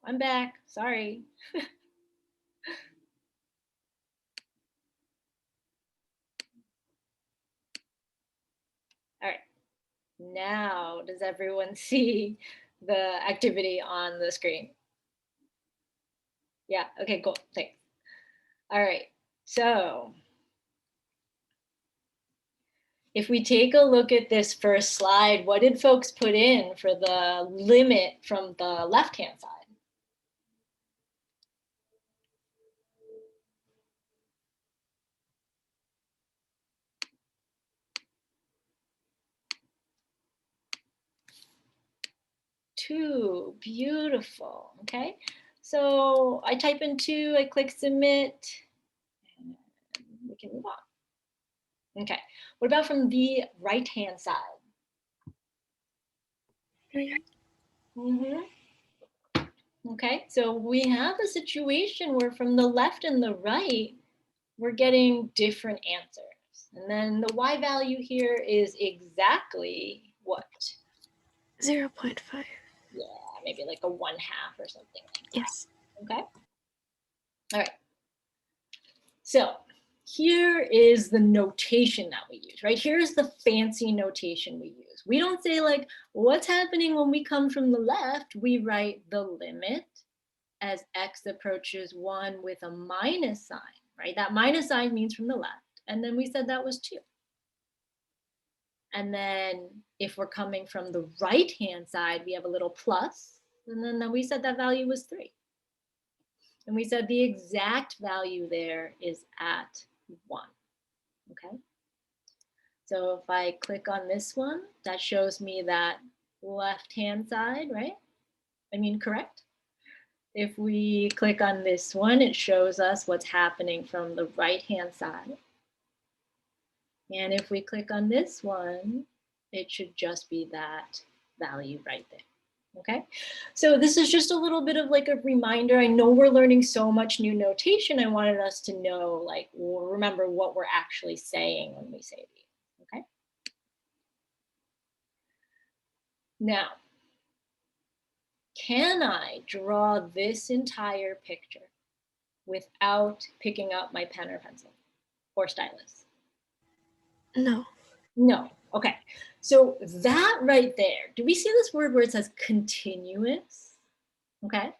I'm back. Sorry. All right. Now, does everyone see the activity on the screen? Yeah. Okay, cool. Thanks. All right. So if we take a look at this first slide, what did folks put in for the limit from the left-hand side? Two. Beautiful. Okay. So I type in 2, I click submit, and we can move on. Okay. What about from the right-hand side? 3. Okay, so we have a situation where from the left and the right, we're getting different answers. And then the y value here is exactly what? 0.5. Yeah, maybe like a 1/2 or something like that. Yes. Okay. All right. So here is the notation that we use, right? Here's the fancy notation we use. We don't say like, what's happening when we come from the left? We write the limit as x approaches 1 with a minus sign, right? That minus sign means from the left. And then we said that was 2. And then if we're coming from the right-hand side, we have a little plus. And then we said that value was 3. And we said the exact value there is at 1. Okay. So if I click on this one, that shows me that left-hand side, right? I mean, correct? If we click on this one, it shows us what's happening from the right-hand side. And if we click on this one, it should just be that value right there. Okay, so this is just a little bit of like a reminder. I know we're learning so much new notation. I wanted us to know, like, remember what we're actually saying when we say these. Okay. Now, can I draw this entire picture without picking up my pen or pencil or stylus? No. No. Okay. So that right there, do we see this word where it says continuous? Okay.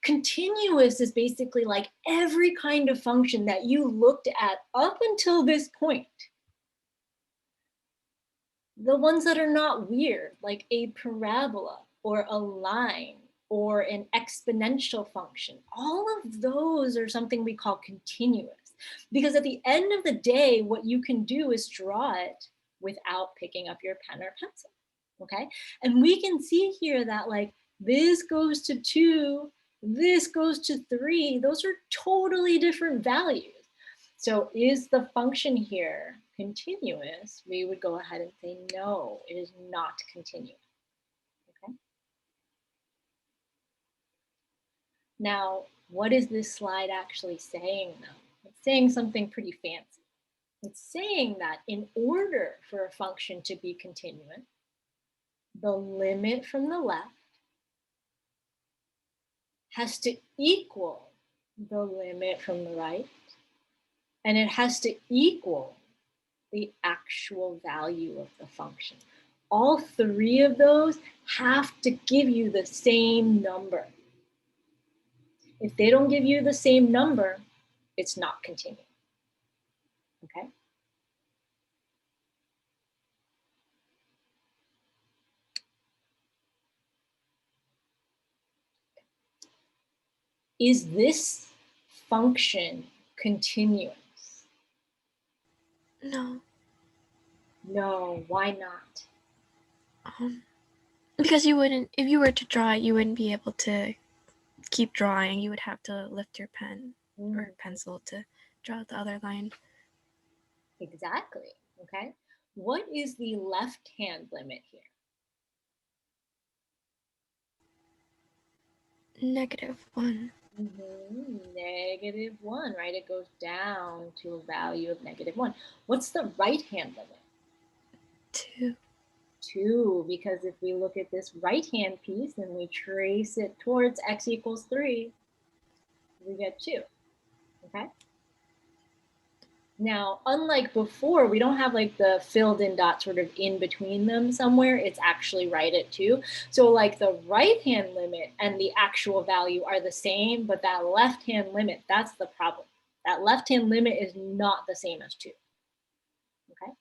Continuous is basically like every kind of function that you looked at up until this point. The ones that are not weird, like a parabola or a line or an exponential function, all of those are something we call continuous. Because at the end of the day, what you can do is draw it without picking up your pen or pencil, okay? And we can see here that like this goes to 2, this goes to 3. Those are totally different values. So is the function here continuous? We would go ahead and say no, it is not continuous. Okay. Now, what is this slide actually saying though? It's saying something pretty fancy. It's saying that in order for a function to be continuous, the limit from the left has to equal the limit from the right, and it has to equal the actual value of the function. All 3 of those have to give you the same number. If they don't give you the same number, it's not continuous. Okay? Is this function continuous? No. No, why not? Because you wouldn't, if you were to draw it, you wouldn't be able to keep drawing. You would have to lift your pen or pencil to draw the other line. Exactly. Okay. What is the left-hand limit here? -1. -1, right? It goes down to a value of -1. What's the right-hand limit? 2. 2, because if we look at this right-hand piece and we trace it towards x equals 3, we get 2, okay? Now, unlike before, we don't have like the filled in dot sort of in between them somewhere. It's actually right at 2. So like the right-hand limit and the actual value are the same, but that left-hand limit, that's the problem. That left-hand limit is not the same as 2, okay?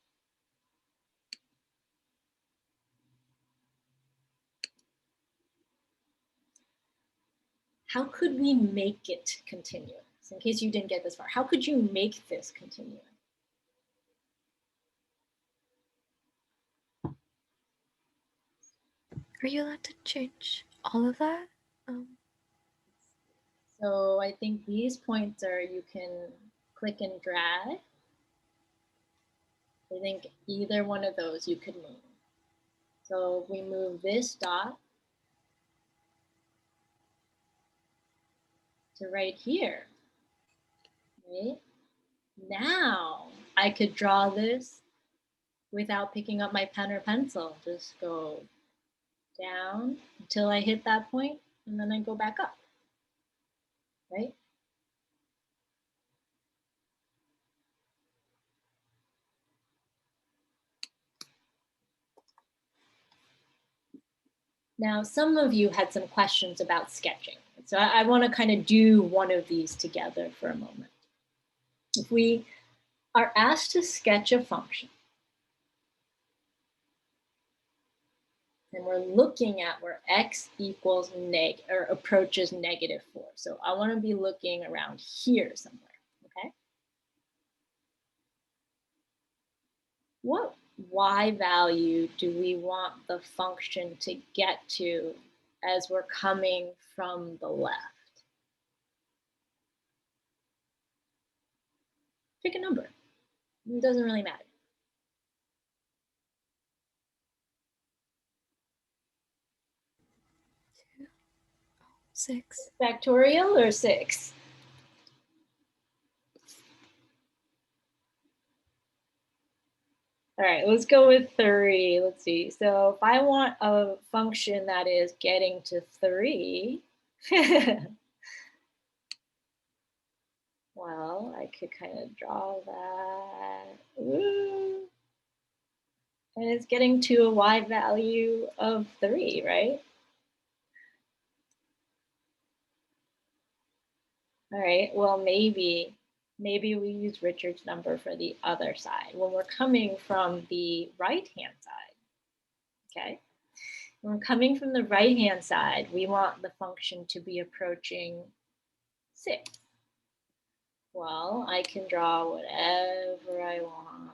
How could we make it continuous? In case you didn't get this far, how could you make this continuous? Are you allowed to change all of that? So I think these points are, you can click and drag. I think either one of those you could move. So if we move this dot to right here, right? Now I could draw this without picking up my pen or pencil. Just go down until I hit that point, and then I go back up, right? Now, some of you had some questions about sketching. So I want to kind of do one of these together for a moment. If we are asked to sketch a function, and we're looking at where x equals or approaches -4. So I want to be looking around here somewhere, okay? What y value do we want the function to get to as we're coming from the left? Pick a number. It doesn't really matter. 6. Factorial or 6? All right, let's go with 3. Let's see. So if I want a function that is getting to 3, well, I could kind of draw that. Ooh. And it's getting to a y value of 3, right? All right, well, maybe we use Richard's number for the other side when we're coming from the right-hand side, okay? When we're coming from the right-hand side, we want the function to be approaching 6. Well, I can draw whatever I want.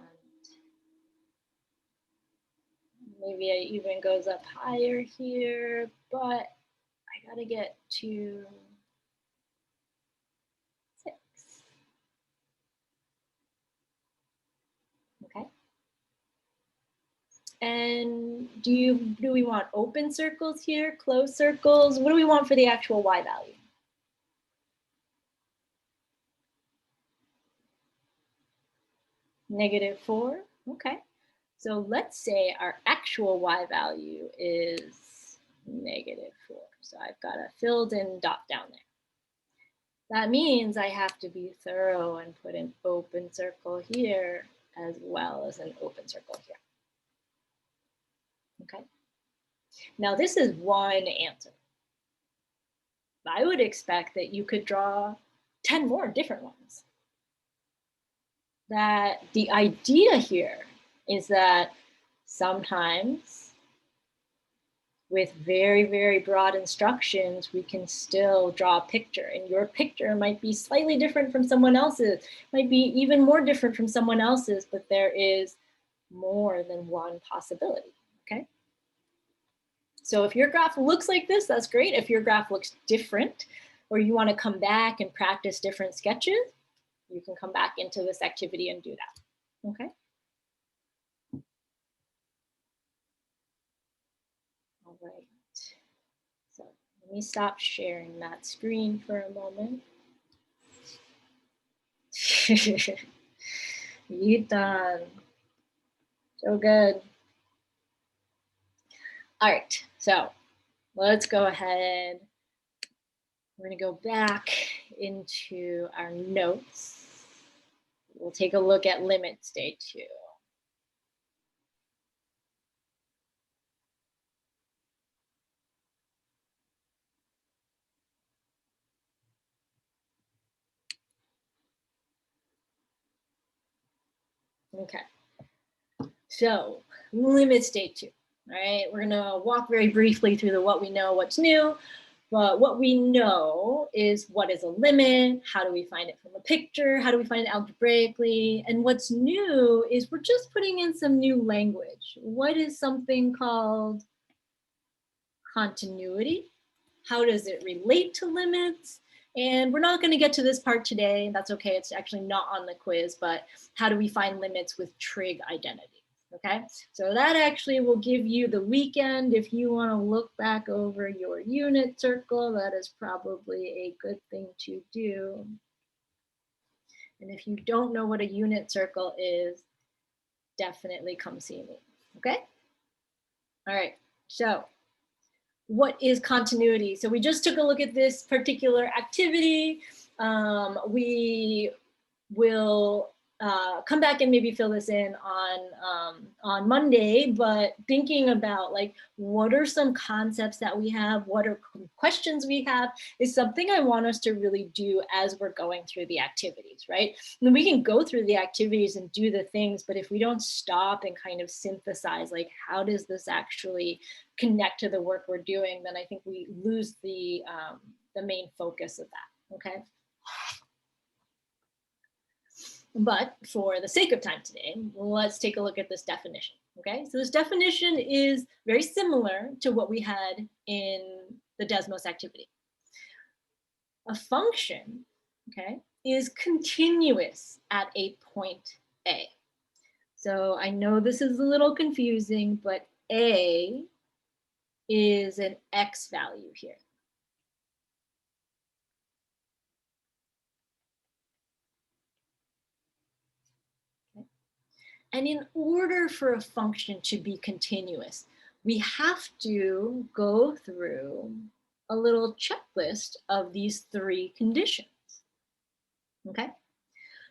Maybe it even goes up higher here, but I gotta get to 6. Okay. And do we want open circles here, closed circles? What do we want for the actual y value? -4, okay. So let's say our actual y value is -4. So I've got a filled in dot down there. That means I have to be thorough and put an open circle here as well as an open circle here. Okay. Now this is one answer. I would expect that you could draw 10 more different ones. That the idea here is that sometimes with very, very broad instructions, we can still draw a picture, and your picture might be slightly different from someone else's, might be even more different from someone else's, but there is more than one possibility, okay? So if your graph looks like this, that's great. If your graph looks different, or you want to come back and practice different sketches, you can come back into this activity and do that, okay? All right. So let me stop sharing that screen for a moment. You done. So good. All right, so let's go ahead. We're going to go back into our notes. We'll take a look at limits day 2. Okay, so limits day 2. All right, we're going to walk very briefly through the what we know, what's new. But what we know is what is a limit, how do we find it from a picture, how do we find it algebraically, and what's new is we're just putting in some new language. What is something called continuity? How does it relate to limits? And we're not going to get to this part today. That's okay. It's actually not on the quiz, but how do we find limits with trig identity? Okay, so that actually will give you the weekend. If you want to look back over your unit circle, that is probably a good thing to do. And if you don't know what a unit circle is, definitely come see me. Okay, all right, so what is continuity? So we just took a look at this particular activity. We will come back and maybe fill this in on Monday, but thinking about like, what are some concepts that we have? What are questions we have is something I want us to really do as we're going through the activities, right? And we can go through the activities and do the things, but if we don't stop and kind of synthesize, like, how does this actually connect to the work we're doing, then I think we lose the main focus of that, okay? But for the sake of time today, let's take a look at this definition, okay? So this definition is very similar to what we had in the Desmos activity. A function, okay, is continuous at a point A. So I know this is a little confusing, but A is an X value here. And in order for a function to be continuous, we have to go through a little checklist of these 3 conditions. Okay?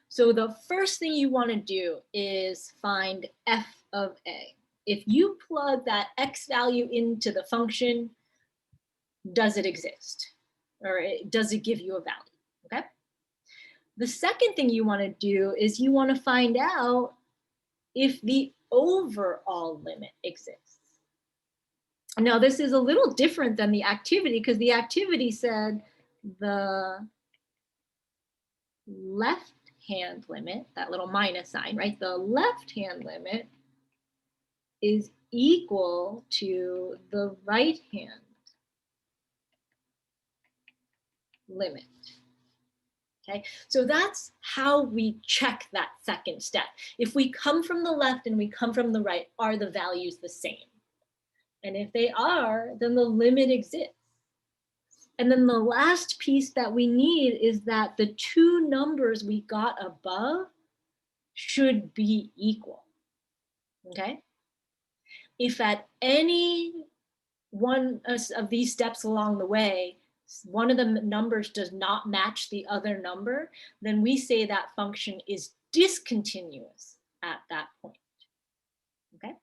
So the first thing you want to do is find f of a. If you plug that x value into the function, does it exist? Or does it give you a value? Okay? The second thing you want to do is you want to find out if the overall limit exists. Now, this is a little different than the activity because the activity said the left hand limit, that little minus sign, right? The left hand limit is equal to the right hand limit. Okay, so that's how we check that second step. If we come from the left and we come from the right, are the values the same? And if they are, then the limit exists. And then the last piece that we need is that the 2 numbers we got above should be equal. Okay? If at any one of these steps along the way, one of the numbers does not match the other number, then we say that function is discontinuous at that point. Okay?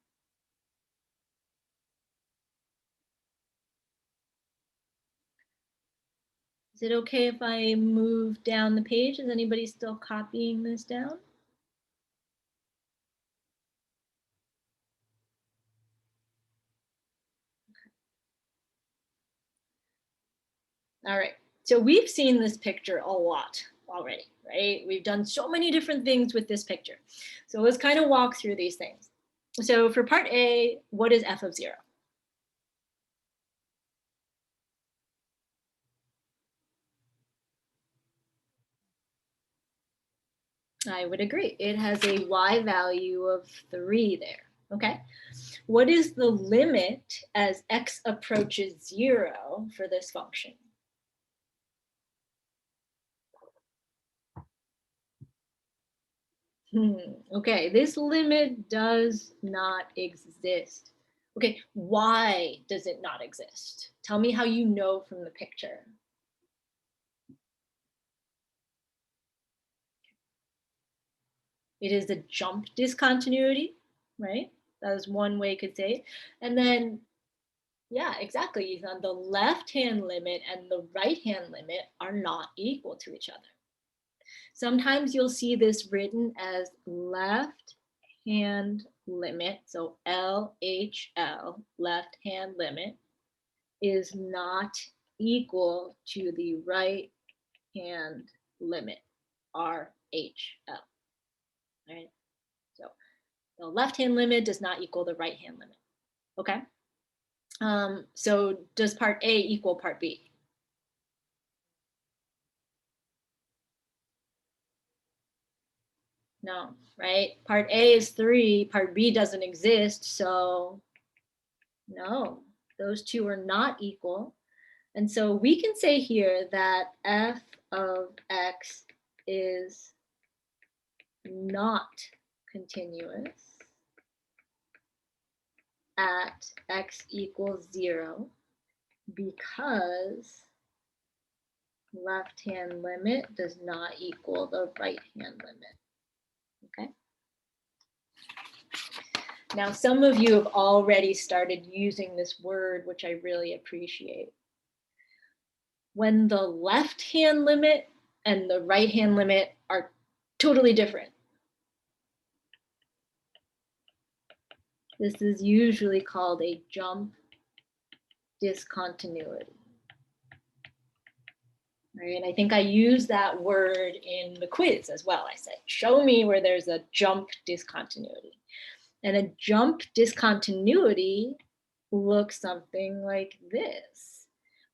Is it okay if I move down the page? Is anybody still copying this down? All right, so we've seen this picture a lot already, right? We've done so many different things with this picture. So let's kind of walk through these things. So for part A, what is f of 0? I would agree. It has a y value of 3 there, okay? What is the limit as x approaches 0 for this function? Okay, this limit does not exist. Okay, why does it not exist? Tell me how you know from the picture. It is a jump discontinuity, right? That is one way you could say it. And then, yeah, exactly. On the left-hand limit and the right-hand limit are not equal to each other. Sometimes you'll see this written as left-hand limit, so LHL, left-hand limit, is not equal to the right-hand limit, RHL, right? So the left-hand limit does not equal the right-hand limit, okay? So does part A equal part B? No, right? Part A is 3, part B doesn't exist, so no, those two are not equal. And so we can say here that f of x is not continuous at x equals 0 because left-hand limit does not equal the right-hand limit, okay? Now, some of you have already started using this word, which I really appreciate. When the left-hand limit and the right-hand limit are totally different, this is usually called a jump discontinuity. Right? I think I used that word in the quiz as well. I said, show me where there's a jump discontinuity. And a jump discontinuity looks something like this,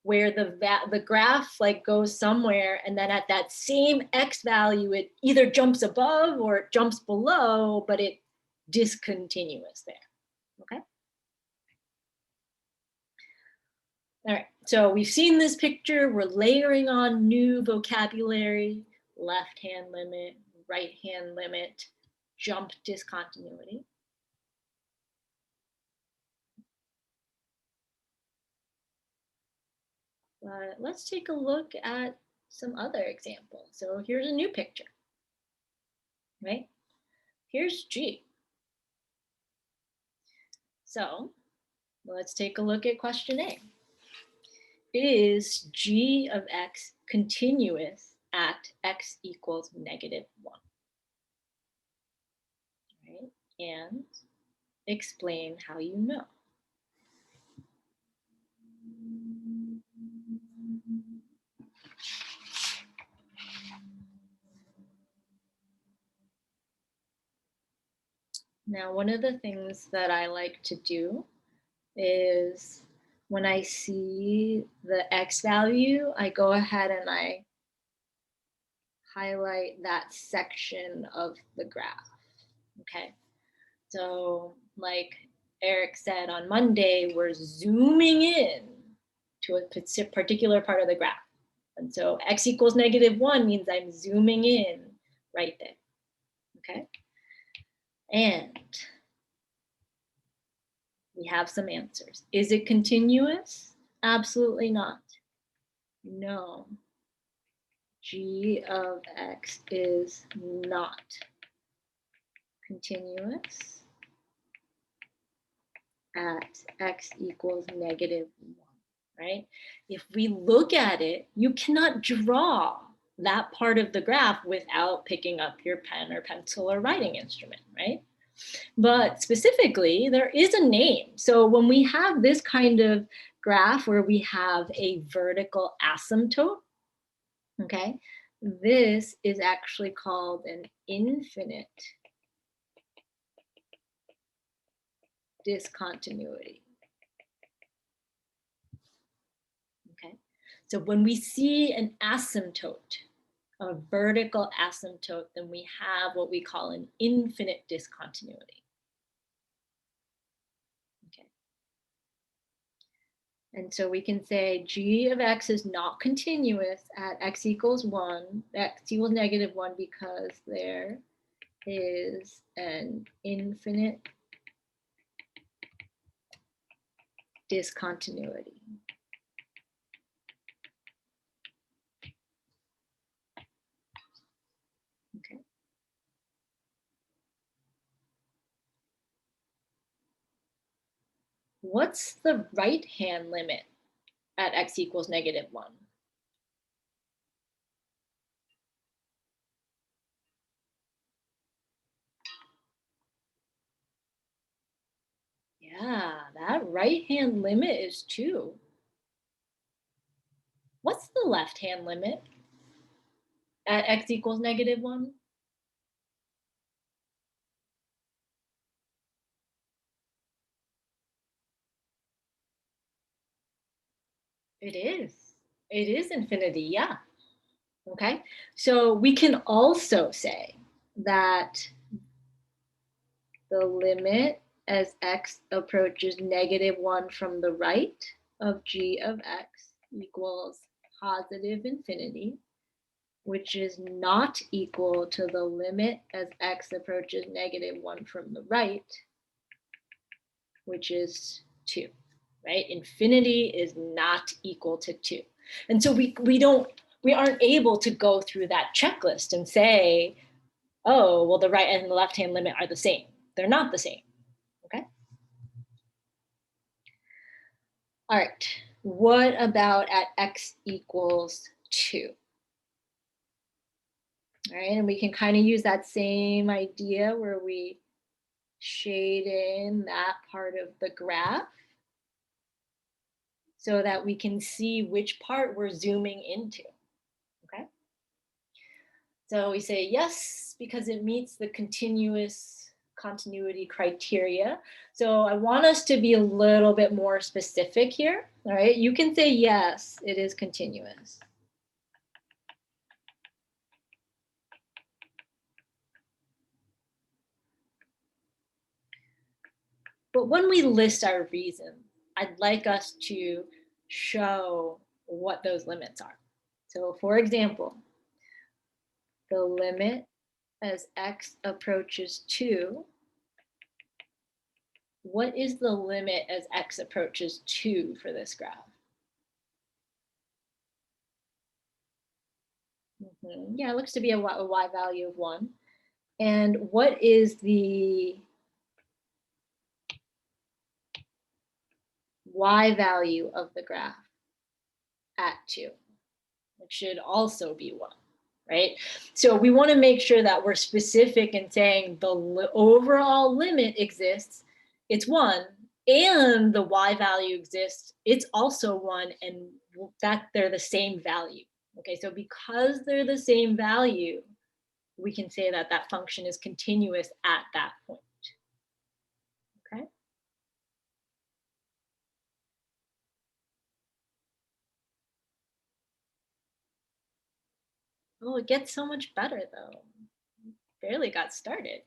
where the graph like goes somewhere, and then at that same x value, it either jumps above or it jumps below, but it discontinuous there, okay? All right, so we've seen this picture. We're layering on new vocabulary: left-hand limit, right-hand limit, jump discontinuity. But let's take a look at some other examples. So here's a new picture, right? Here's G. So let's take a look at question A. Is G of X continuous at X equals -1? Right? And explain how you know. Now, one of the things that I like to do is when I see the X value, I go ahead and I highlight that section of the graph, okay? So like Eric said on Monday, we're zooming in to a particular part of the graph. And so X equals -1 means I'm zooming in right there, okay? And we have some answers. Is it continuous? Absolutely not. No. G of X is not continuous at X equals -1, right? If we look at it, you cannot draw that part of the graph without picking up your pen or pencil or writing instrument, right? But specifically, there is a name. So when we have this kind of graph where we have a vertical asymptote, okay, this is actually called an infinite discontinuity. Okay, so when we see an asymptote, a vertical asymptote, then we have what we call an infinite discontinuity. Okay. And so we can say G of X is not continuous at X equals 1, X equals -1 because there is an infinite discontinuity. Okay. What's the right-hand limit at x equals -1? Yeah, that right-hand limit is 2. What's the left-hand limit at x equals -1? It is. It is infinity, yeah. Okay, so we can also say that the limit as x approaches -1 from the right of g of x equals positive infinity, which is not equal to the limit as x approaches -1 from the right, which is 2, right? Infinity is not equal to 2. And so we aren't able to go through that checklist and say, oh, well, the right and the left hand limit are the same. They're not the same. Okay. All right. What about at x equals 2? All right. And we can kind of use that same idea where we shade in that part of the graph so that we can see which part we're zooming into. Okay. So we say yes, because it meets the continuous continuity criteria. So I want us to be a little bit more specific here. All right, you can say yes, it is continuous. But when we list our reasons, I'd like us to show what those limits are. So for example, the limit as x approaches 2, what is the limit as x approaches 2 for this graph? Yeah, it looks to be a y value of 1. And what is the y value of the graph at 2? It should also be 1, right? So we want to make sure that we're specific in saying the overall limit exists, it's 1, and the y value exists, it's also 1, and that they're the same value. Okay, so because they're the same value, we can say that that function is continuous at that point. Okay. Oh, it gets so much better though. Barely got started.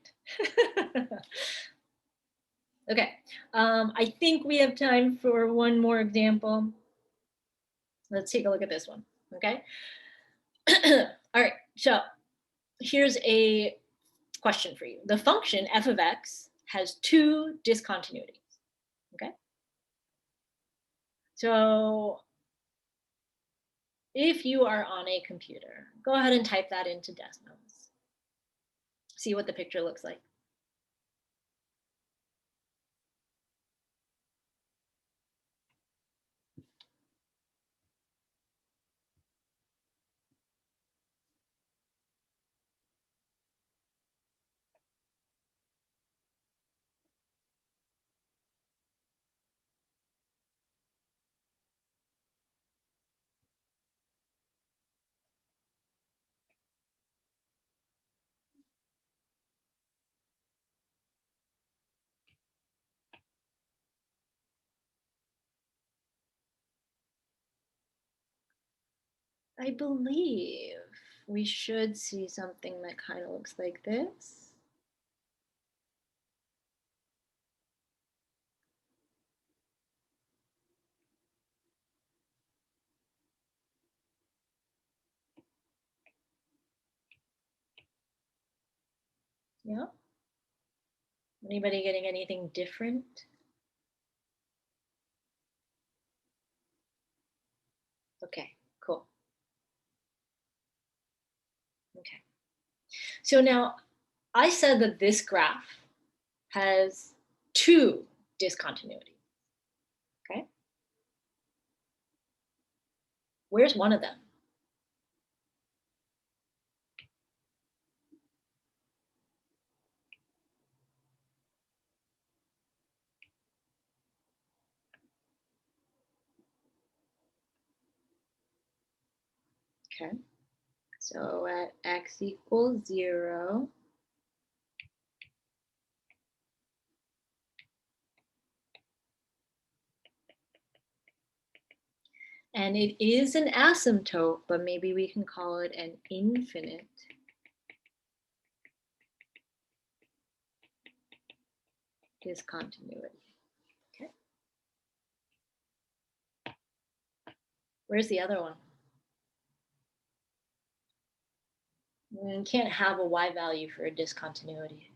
Okay, I think we have time for one more example. Let's take a look at this one, okay? All right, so here's a question for you. The function f of x has 2 discontinuities, okay? So if you are on a computer, go ahead and type that into Desmos. See what the picture looks like. I believe we should see something that kind of looks like this. Yeah. Anybody getting anything different? Okay, cool. Okay. So now I said that this graph has two discontinuities. Okay. Where's one of them? Okay. So at x equals 0, and it is an asymptote, but maybe we can call it an infinite discontinuity. Okay. Where's the other one? You can't have a y value for a discontinuity.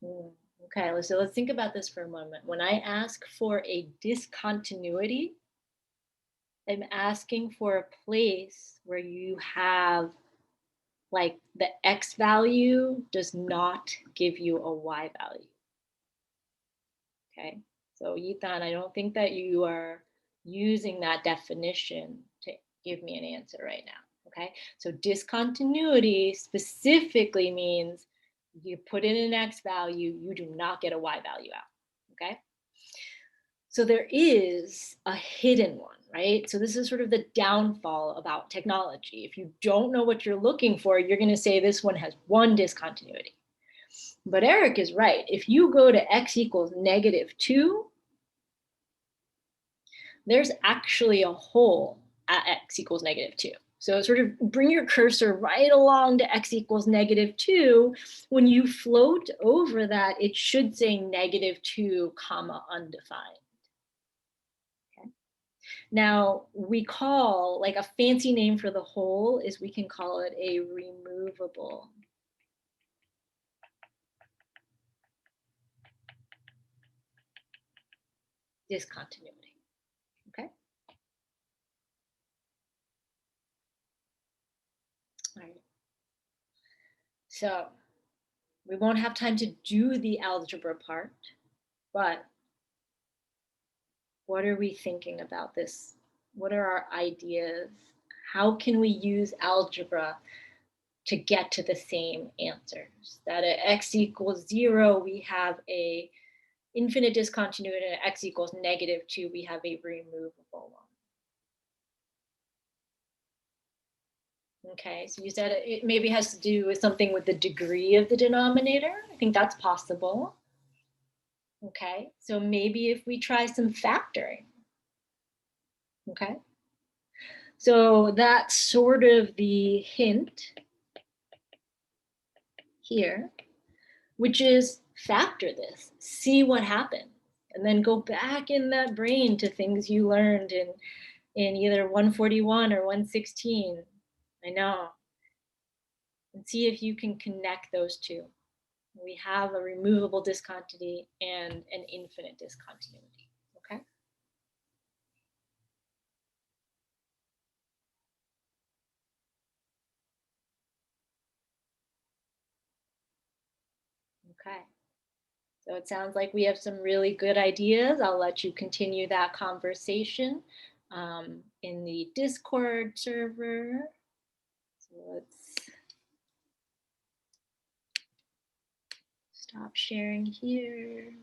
Okay, so let's think about this for a moment. When I ask for a discontinuity, I'm asking for a place where you have like the x value does not give you a y value. Okay, so Ethan, I don't think that you are using that definition to give me an answer right now. Okay, so discontinuity specifically means you put in an x value, you do not get a y value out. Okay, so there is a hidden one, right? So this is sort of the downfall about technology. If you don't know what you're looking for, you're going to say this one has one discontinuity. But Eric is right. If you go to x equals -2, there's actually a hole at x equals -2. So sort of bring your cursor right along to x equals -2. When you float over that, it should say -2, comma, undefined. Okay. Now we call, like a fancy name for the hole is we can call it a removable discontinuity. Okay. All right. So we won't have time to do the algebra part, but what are we thinking about this? What are our ideas? How can we use algebra to get to the same answers? That at x equals 0, we have a infinite discontinuity, and at x equals -2, we have a removable one. Okay, so you said it maybe has to do with something with the degree of the denominator. I think that's possible. Okay, so maybe if we try some factoring. Okay, so that's sort of the hint here, which is factor this, see what happens, and then go back in that brain to things you learned in either 141 or 116. I know. And see if you can connect those two. We have a removable discontinuity and an infinite discontinuity. Okay. Okay. So it sounds like we have some really good ideas. I'll let you continue that conversation in the Discord server. So let's stop sharing here.